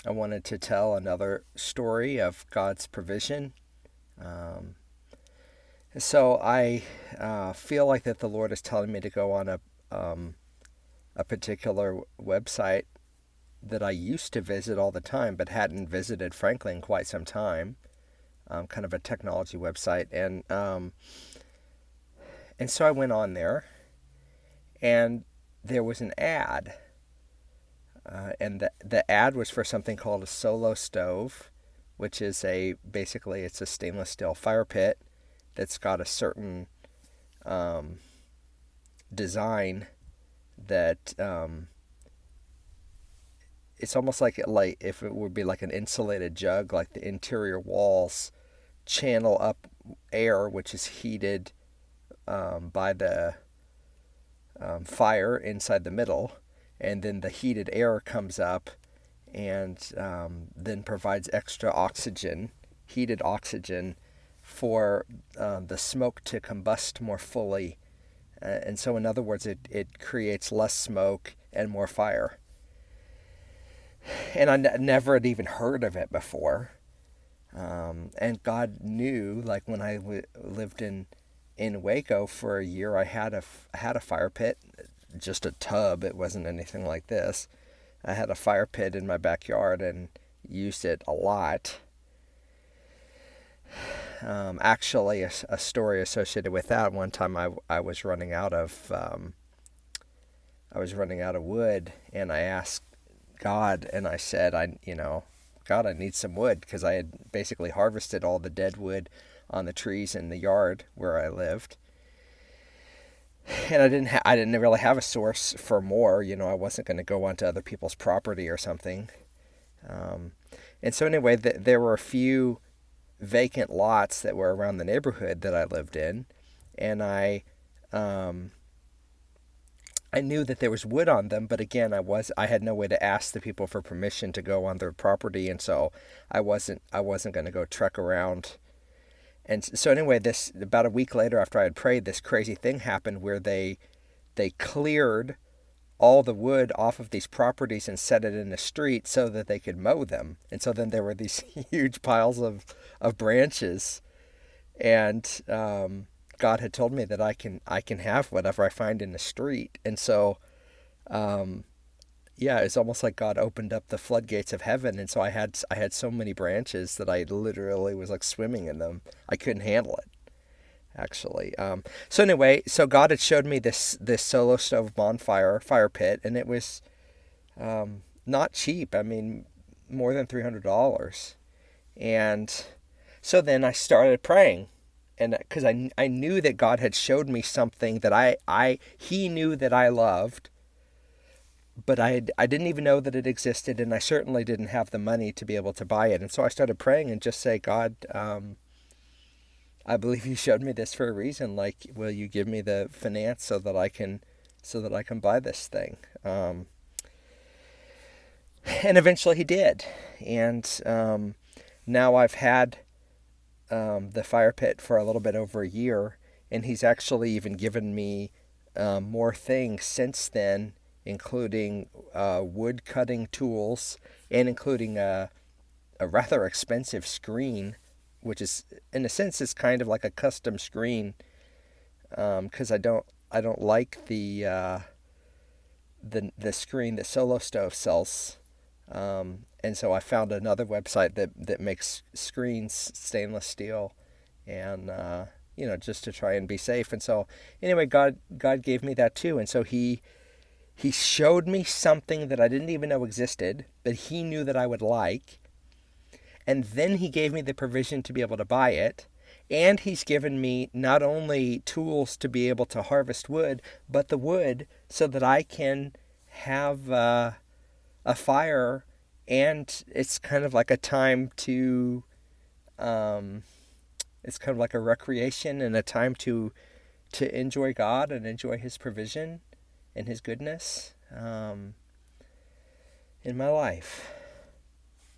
I wanted to tell another story of God's provision. Um, so I feel like that the Lord is telling me to go on a particular website that I used to visit all the time, but hadn't visited, frankly, in quite some time. Kind of a technology website, and so I went on there, and there was an ad, and the ad was for something called a solo stove, which is basically it's a stainless steel fire pit that's got a certain um, design that it's almost like if it would be like an insulated jug, like the interior walls channel up air, which is heated by the fire inside the middle, and then the heated air comes up and then provides extra oxygen, heated oxygen, for the smoke to combust more fully. And so, in other words, it creates less smoke and more fire. And never had even heard of it before. And God knew, like when I lived in Waco for a year, I had a fire pit, just a tub. It wasn't anything like this. I had a fire pit in my backyard and used it a lot. Actually, a story associated with that. One time, I was running out of wood, and I asked God, and I said, God, I need some wood, because I had basically harvested all the dead wood on the trees in the yard where I lived, and I didn't really have a source for more. I wasn't going to go onto other people's property or something. Um, and so anyway, there were a few vacant lots that were around the neighborhood that I lived in, and um, I knew that there was wood on them, but again, I had no way to ask the people for permission to go on their property, and so I wasn't going to go trek around. And so anyway, this about a week later, after I had prayed, this crazy thing happened where they cleared all the wood off of these properties and set it in the street so that they could mow them. And so then there were these huge piles of branches, and God had told me that I can have whatever I find in the street. And so um, yeah, it's almost like God opened up the floodgates of heaven, and so I had so many branches that I literally was like swimming in them. I couldn't handle it, actually. So anyway, so God had showed me this solo stove bonfire fire pit, and it was not cheap. I mean, more than $300. And so then I started praying, and because I knew that God had showed me something that He knew that I loved, but I didn't even know that it existed, and I certainly didn't have the money to be able to buy it. And so I started praying and just say, God, I believe you showed me this for a reason. Like, will you give me the finance so that I can buy this thing? And eventually he did. And now I've had the fire pit for a little bit over a year, and he's actually even given me more things since then, including wood cutting tools, and including a rather expensive screen, which is, in a sense, is kind of like a custom screen, because I don't like the screen that Solo Stove sells. And so I found another website that makes screens stainless steel, and just to try and be safe. And so anyway, God gave me that too, and so He showed me something that I didn't even know existed, but He knew that I would like. And then He gave me the provision to be able to buy it. And He's given me not only tools to be able to harvest wood, but the wood so that I can have a fire. And it's kind of like a time to, it's kind of like a recreation and a time to enjoy God and enjoy His provision and His goodness in my life.